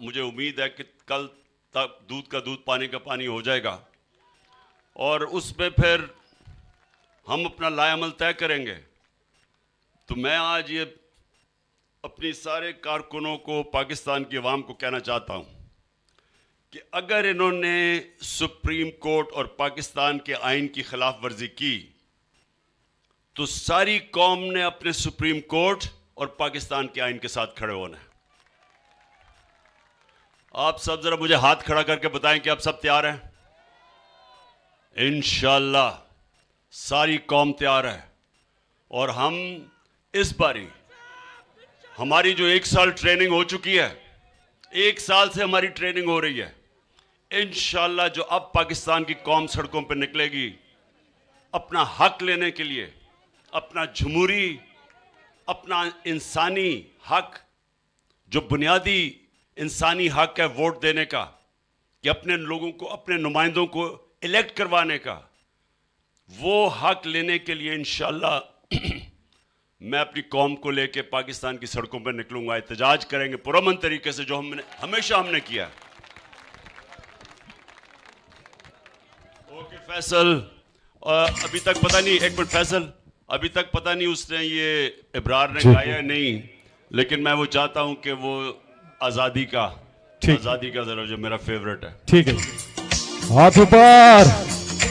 मुझे उम्मीद है कि कल तक दूध का दूध पानी का पानी हो जाएगा और उसमें फिर हम अपना लाएअमल तय करेंगे। तो मैं आज ये अपनी सारे कारकुनों को, पाकिस्तान की अवाम को कहना चाहता हूँ कि अगर इन्होंने सुप्रीम कोर्ट और पाकिस्तान के आइन की खिलाफ वर्जी की तो सारी कौम ने अपने सुप्रीम कोर्ट और पाकिस्तान के आइन के साथ खड़े होना है। आप सब जरा मुझे हाथ खड़ा करके बताएं कि आप सब तैयार हैं? इंशाअल्लाह सारी कौम तैयार है और हम इस बारी हमारी जो 1 साल ट्रेनिंग हो चुकी है, 1 साल से हमारी ट्रेनिंग हो रही है, इंशाअल्लाह जो अब पाकिस्तान की कौम सड़कों पर निकलेगी अपना हक लेने के लिए, अपना जमहूरी, अपना इंसानी हक, जो बुनियादी इंसानी हक है वोट देने का, कि अपने लोगों को, अपने नुमाइंदों को इलेक्ट करवाने का, वो हक लेने के लिए इंशाअल्लाह मैं अपनी कौम को लेके पाकिस्तान की सड़कों पर निकलूंगा। एहतजाज करेंगे पुरअमन तरीके से, जो हमने हमेशा किया। ओके फैसल, अभी तक पता नहीं, एक मिनट फैसल, अभी तक पता नहीं उसने ये इब्रार ने गाया है नहीं, लेकिन मैं वो चाहता हूं कि वो आज़ादी का जरा जो मेरा फेवरेट है। ठीक है, हाथ ऊपर।